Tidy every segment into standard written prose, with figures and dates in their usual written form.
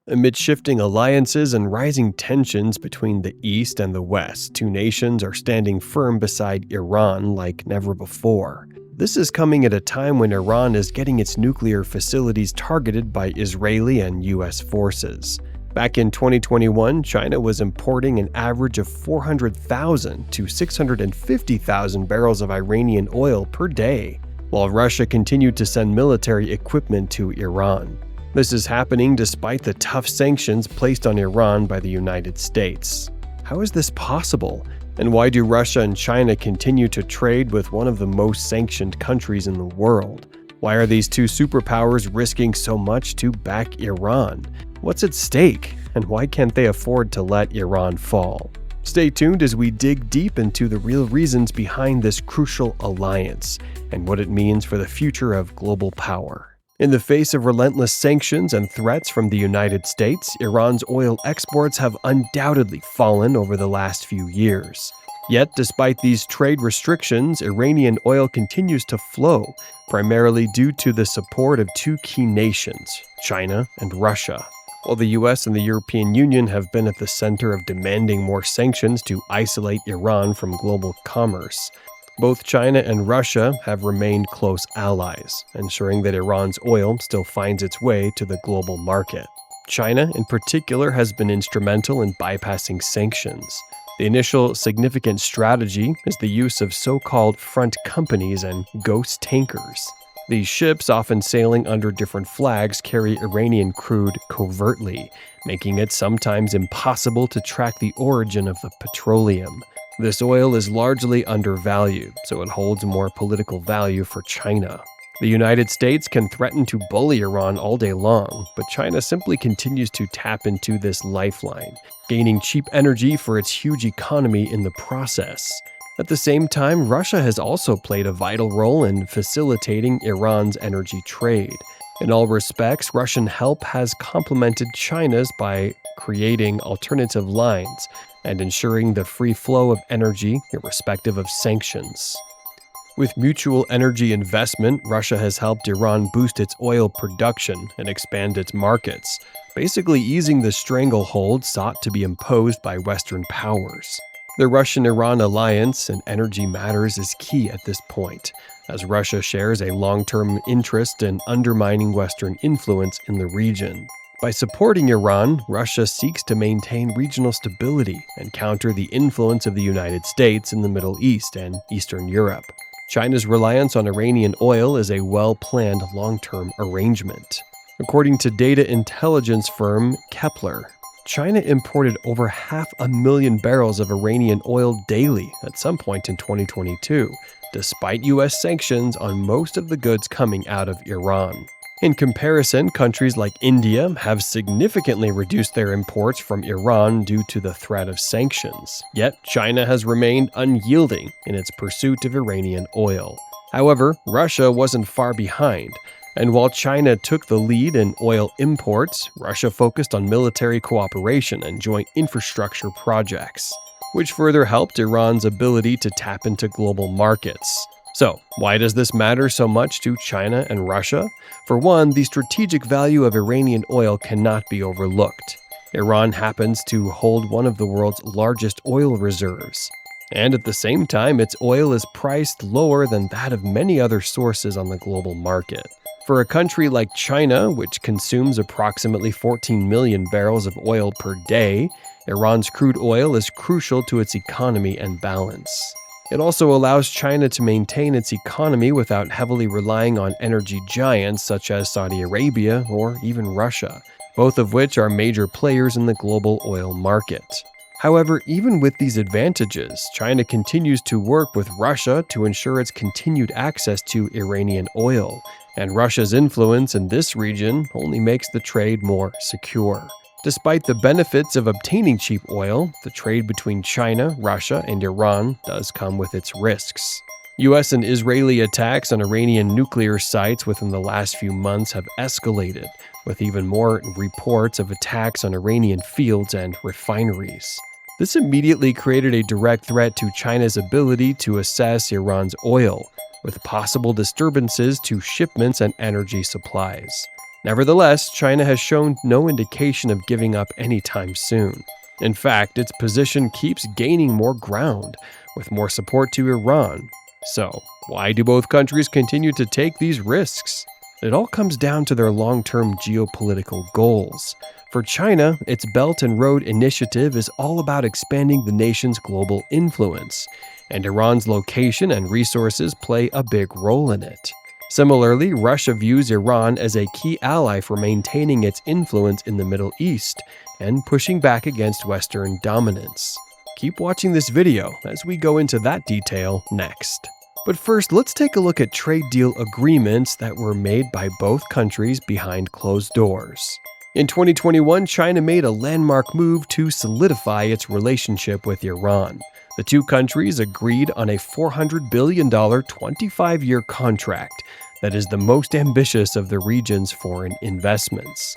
Amid shifting alliances and rising tensions between the East and the West, two nations are standing firm beside Iran like never before. This is coming at a time when Iran is getting its nuclear facilities targeted by Israeli and U.S. forces. Back in 2021, China was importing an average of 400,000 to 650,000 barrels of Iranian oil per day, while Russia continued to send military equipment to Iran. This is happening despite the tough sanctions placed on Iran by the United States. How is this possible? And why do Russia and China continue to trade with one of the most sanctioned countries in the world? Why are these two superpowers risking so much to back Iran? What's at stake? And why can't they afford to let Iran fall? Stay tuned as we dig deep into the real reasons behind this crucial alliance and what it means for the future of global power. In the face of relentless sanctions and threats from the United States, Iran's oil exports have undoubtedly fallen over the last few years. Yet, despite these trade restrictions, Iranian oil continues to flow, primarily due to the support of two key nations, China and Russia. While the US and the European Union have been at the center of demanding more sanctions to isolate Iran from global commerce, both China and Russia have remained close allies, ensuring that Iran's oil still finds its way to the global market. China, in particular, has been instrumental in bypassing sanctions. The initial significant strategy is the use of so-called front companies and ghost tankers. These ships, often sailing under different flags, carry Iranian crude covertly, making it sometimes impossible to track the origin of the petroleum. This oil is largely undervalued, so it holds more political value for China. The United States can threaten to bully Iran all day long, but China simply continues to tap into this lifeline, gaining cheap energy for its huge economy in the process. At the same time, Russia has also played a vital role in facilitating Iran's energy trade. In all respects, Russian help has complemented China's by creating alternative lines and ensuring the free flow of energy irrespective of sanctions. With mutual energy investment, Russia has helped Iran boost its oil production and expand its markets, basically easing the stranglehold sought to be imposed by Western powers. The Russian-Iran alliance in energy matters is key at this point, as Russia shares a long-term interest in undermining Western influence in the region. By supporting Iran, Russia seeks to maintain regional stability and counter the influence of the United States in the Middle East and Eastern Europe. China's reliance on Iranian oil is a well-planned long-term arrangement. According to data intelligence firm Kepler, China imported over 500,000 barrels of Iranian oil daily at some point in 2022, despite U.S. sanctions on most of the goods coming out of Iran. In comparison, countries like India have significantly reduced their imports from Iran due to the threat of sanctions. Yet, China has remained unyielding in its pursuit of Iranian oil. However, Russia wasn't far behind, and while China took the lead in oil imports, Russia focused on military cooperation and joint infrastructure projects, which further helped Iran's ability to tap into global markets. So, why does this matter so much to China and Russia? For one, the strategic value of Iranian oil cannot be overlooked. Iran happens to hold one of the world's largest oil reserves. And at the same time, its oil is priced lower than that of many other sources on the global market. For a country like China, which consumes approximately 14 million barrels of oil per day, Iran's crude oil is crucial to its economy and balance. It also allows China to maintain its economy without heavily relying on energy giants such as Saudi Arabia or even Russia, both of which are major players in the global oil market. However, even with these advantages, China continues to work with Russia to ensure its continued access to Iranian oil, and Russia's influence in this region only makes the trade more secure. Despite the benefits of obtaining cheap oil, the trade between China, Russia, and Iran does come with its risks. U.S. and Israeli attacks on Iranian nuclear sites within the last few months have escalated, with even more reports of attacks on Iranian fields and refineries. This immediately created a direct threat to China's ability to assess Iran's oil, with possible disturbances to shipments and energy supplies. Nevertheless, China has shown no indication of giving up anytime soon. In fact, its position keeps gaining more ground, with more support to Iran. So, why do both countries continue to take these risks? It all comes down to their long-term geopolitical goals. For China, its Belt and Road Initiative is all about expanding the nation's global influence, and Iran's location and resources play a big role in it. Similarly, Russia views Iran as a key ally for maintaining its influence in the Middle East and pushing back against Western dominance. Keep watching this video as we go into that detail next. But first, let's take a look at trade deal agreements that were made by both countries behind closed doors. In 2021, China made a landmark move to solidify its relationship with Iran. The two countries agreed on a $400 billion 25-year contract that is the most ambitious of the region's foreign investments.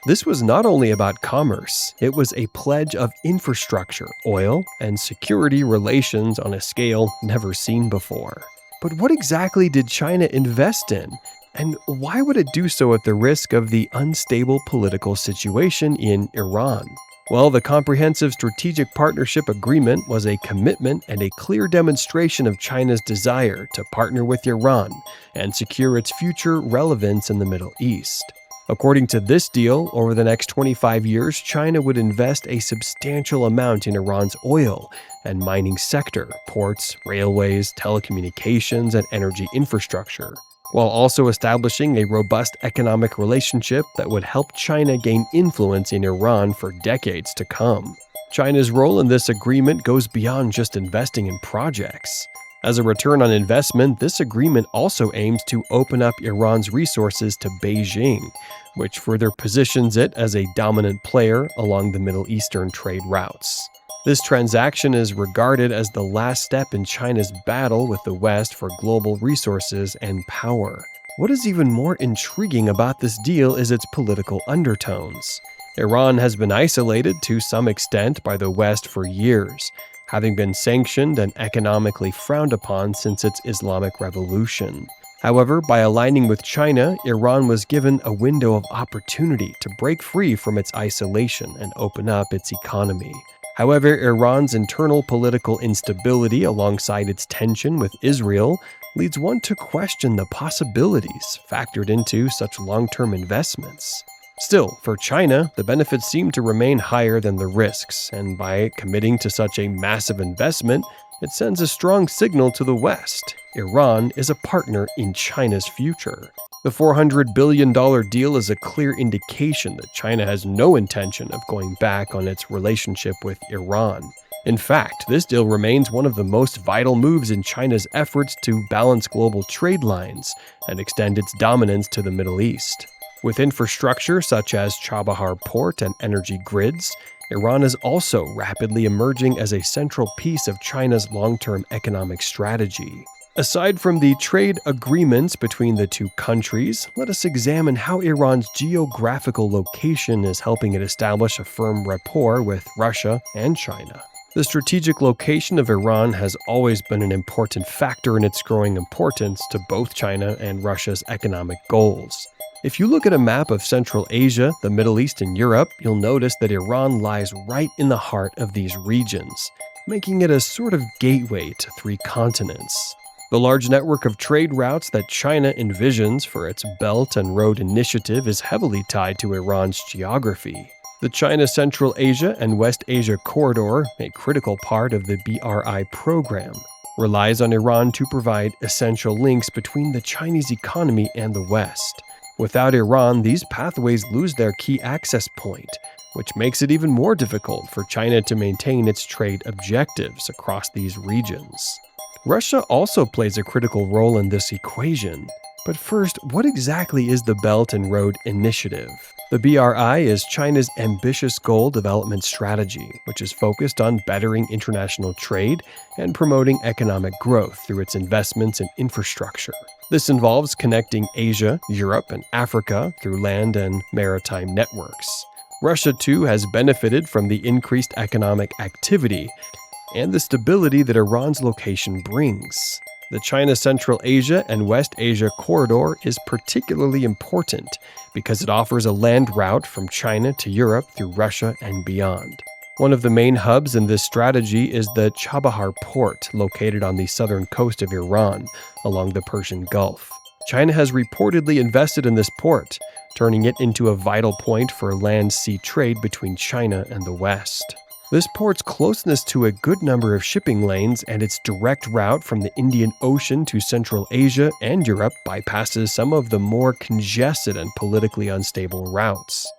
This was not only about commerce, it was a pledge of infrastructure, oil, and security relations on a scale never seen before. But what exactly did China invest in? And why would it do so at the risk of the unstable political situation in Iran? Well, the Comprehensive Strategic Partnership Agreement was a commitment and a clear demonstration of China's desire to partner with Iran and secure its future relevance in the Middle East. According to this deal, over the next 25 years, China would invest a substantial amount in Iran's oil and mining sector, ports, railways, telecommunications, and energy infrastructure, while also establishing a robust economic relationship that would help China gain influence in Iran for decades to come. China's role in this agreement goes beyond just investing in projects. As a return on investment, this agreement also aims to open up Iran's resources to Beijing, which further positions it as a dominant player along the Middle Eastern trade routes. This transaction is regarded as the last step in China's battle with the West for global resources and power. What is even more intriguing about this deal is its political undertones. Iran has been isolated to some extent by the West for years, having been sanctioned and economically frowned upon since its Islamic Revolution. However, by aligning with China, Iran was given a window of opportunity to break free from its isolation and open up its economy. However, Iran's internal political instability alongside its tension with Israel leads one to question the possibilities factored into such long-term investments. Still, for China, the benefits seem to remain higher than the risks, and by committing to such a massive investment, it sends a strong signal to the West. Iran is a partner in China's future. The $400 billion deal is a clear indication that China has no intention of going back on its relationship with Iran. In fact, this deal remains one of the most vital moves in China's efforts to balance global trade lines and extend its dominance to the Middle East. With infrastructure such as Chabahar Port and energy grids, Iran is also rapidly emerging as a central piece of China's long-term economic strategy. Aside from the trade agreements between the two countries, let us examine how Iran's geographical location is helping it establish a firm rapport with Russia and China. The strategic location of Iran has always been an important factor in its growing importance to both China and Russia's economic goals. If you look at a map of Central Asia, the Middle East, and Europe, you'll notice that Iran lies right in the heart of these regions, making it a sort of gateway to three continents. The large network of trade routes that China envisions for its Belt and Road Initiative is heavily tied to Iran's geography. The China Central Asia and West Asia corridor, a critical part of the BRI program, relies on Iran to provide essential links between the Chinese economy and the West. Without Iran, these pathways lose their key access point, which makes it even more difficult for China to maintain its trade objectives across these regions. Russia also plays a critical role in this equation. But first, what exactly is the Belt and Road Initiative? The BRI is China's ambitious goal development strategy, which is focused on bettering international trade and promoting economic growth through its investments in infrastructure. This involves connecting Asia, Europe, and Africa through land and maritime networks. Russia, too, has benefited from the increased economic activity and the stability that Iran's location brings. The China Central Asia and West Asia corridor is particularly important because it offers a land route from China to Europe through Russia and beyond. One of the main hubs in this strategy is the Chabahar port, located on the southern coast of Iran, along the Persian Gulf. China has reportedly invested in this port, turning it into a vital point for land-sea trade between China and the West. This port's closeness to a good number of shipping lanes and its direct route from the Indian Ocean to Central Asia and Europe bypasses some of the more congested and politically unstable routes.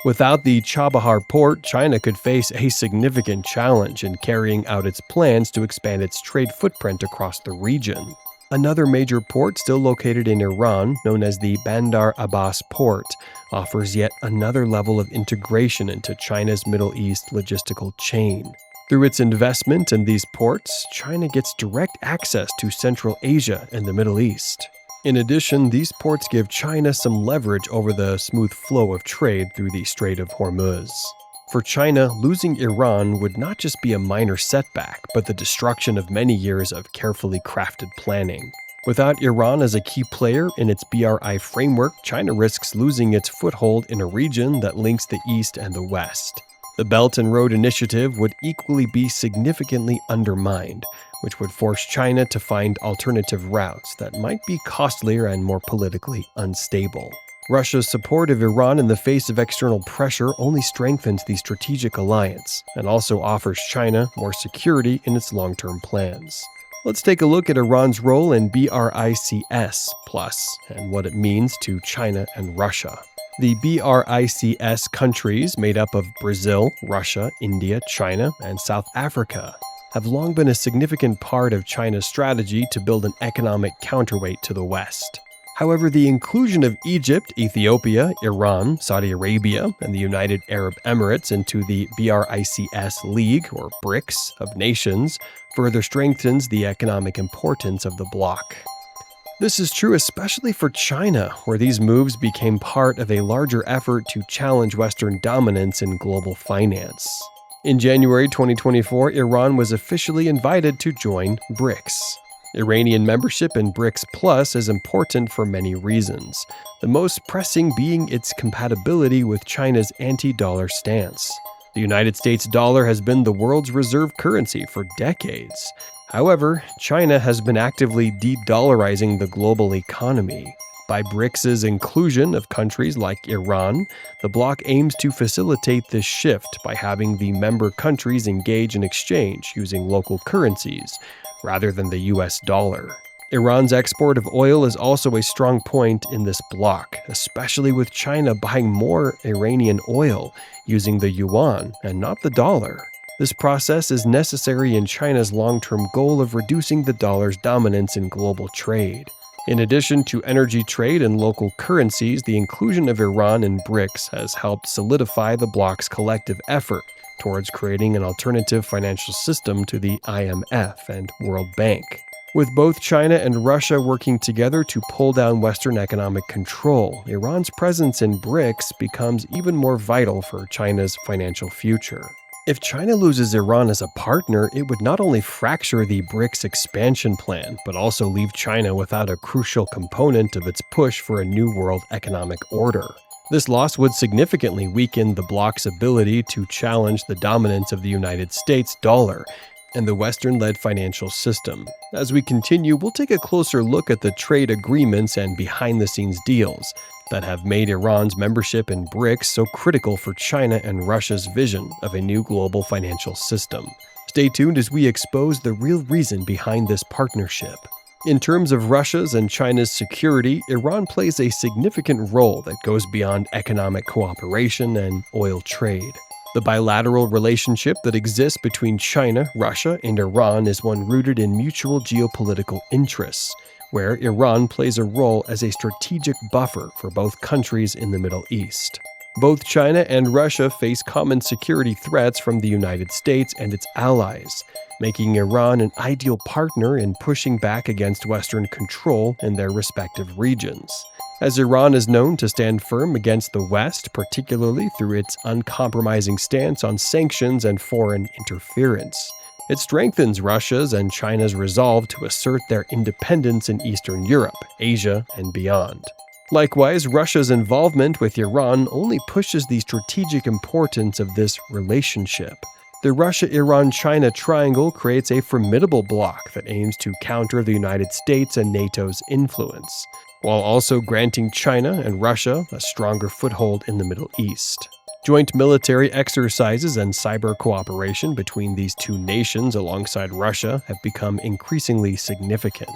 Without the Chabahar port, China could face a significant challenge in carrying out its plans to expand its trade footprint across the region. Another major port still located in Iran, known as the Bandar Abbas port, offers yet another level of integration into China's Middle East logistical chain. Through its investment in these ports, China gets direct access to Central Asia and the Middle East. In addition, these ports give China some leverage over the smooth flow of trade through the Strait of Hormuz. For China, losing Iran would not just be a minor setback, but the destruction of many years of carefully crafted planning. Without Iran as a key player in its BRI framework, China risks losing its foothold in a region that links the East and the West. The Belt and Road Initiative would equally be significantly undermined, which would force China to find alternative routes that might be costlier and more politically unstable. Russia's support of Iran in the face of external pressure only strengthens the strategic alliance and also offers China more security in its long-term plans. Let's take a look at Iran's role in BRICS Plus and what it means to China and Russia. The BRICS countries, made up of Brazil, Russia, India, China, and South Africa, have long been a significant part of China's strategy to build an economic counterweight to the West. However, the inclusion of Egypt, Ethiopia, Iran, Saudi Arabia, and the United Arab Emirates into the BRICS League, or BRICS, of nations further strengthens the economic importance of the bloc. This is true especially for China, where these moves became part of a larger effort to challenge Western dominance in global finance. In January 2024, Iran was officially invited to join BRICS. Iranian membership in BRICS Plus is important for many reasons, the most pressing being its compatibility with China's anti-dollar stance. The United States dollar has been the world's reserve currency for decades. However, China has been actively de-dollarizing the global economy. By BRICS's inclusion of countries like Iran, the bloc aims to facilitate this shift by having the member countries engage in exchange using local currencies, rather than the US dollar. Iran's export of oil is also a strong point in this bloc, especially with China buying more Iranian oil using the yuan and not the dollar. This process is necessary in China's long-term goal of reducing the dollar's dominance in global trade. In addition to energy trade and local currencies, the inclusion of Iran in BRICS has helped solidify the bloc's collective effort towards creating an alternative financial system to the IMF and World Bank. With both China and Russia working together to pull down Western economic control, Iran's presence in BRICS becomes even more vital for China's financial future. If China loses Iran as a partner, it would not only fracture the BRICS expansion plan, but also leave China without a crucial component of its push for a new world economic order. This loss would significantly weaken the bloc's ability to challenge the dominance of the United States dollar and the Western-led financial system. As we continue, we'll take a closer look at the trade agreements and behind-the-scenes deals that have made Iran's membership in BRICS so critical for China and Russia's vision of a new global financial system. Stay tuned as we expose the real reason behind this partnership. In terms of Russia's and China's security, Iran plays a significant role that goes beyond economic cooperation and oil trade. The bilateral relationship that exists between China, Russia, and Iran is one rooted in mutual geopolitical interests, where Iran plays a role as a strategic buffer for both countries in the Middle East. Both China and Russia face common security threats from the United States and its allies, making Iran an ideal partner in pushing back against Western control in their respective regions. As Iran is known to stand firm against the West, particularly through its uncompromising stance on sanctions and foreign interference, It strengthens Russia's and China's resolve to assert their independence in Eastern Europe, Asia, and beyond. Likewise, Russia's involvement with Iran only pushes the strategic importance of this relationship. The Russia-Iran-China triangle creates a formidable bloc that aims to counter the United States and NATO's influence, while also granting China and Russia a stronger foothold in the Middle East. Joint military exercises and cyber cooperation between these two nations alongside Russia have become increasingly significant.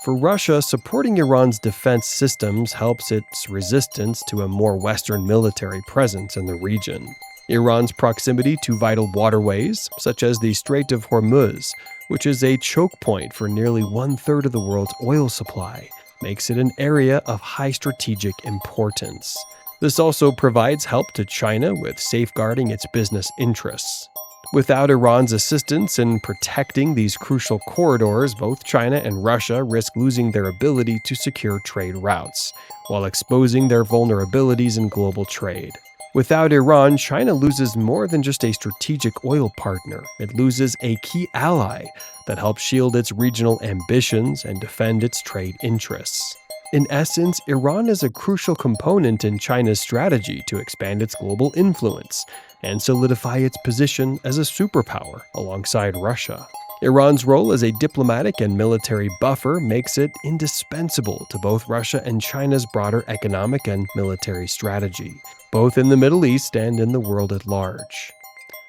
For Russia, supporting Iran's defense systems helps its resistance to a more Western military presence in the region. Iran's proximity to vital waterways, such as the Strait of Hormuz, which is a choke point for nearly one-third of the world's oil supply, makes it an area of high strategic importance. This also provides help to China with safeguarding its business interests. Without Iran's assistance in protecting these crucial corridors, both China and Russia risk losing their ability to secure trade routes, while exposing their vulnerabilities in global trade. Without Iran, China loses more than just a strategic oil partner. It loses a key ally that helps shield its regional ambitions and defend its trade interests. In essence, Iran is a crucial component in China's strategy to expand its global influence and solidify its position as a superpower alongside Russia. Iran's role as a diplomatic and military buffer makes it indispensable to both Russia and China's broader economic and military strategy, both in the Middle East and in the world at large.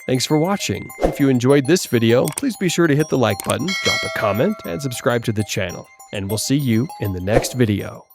Thanks for watching. If you enjoyed this video, please be sure to hit the like button, drop a comment, and subscribe to the channel. And we'll see you in the next video.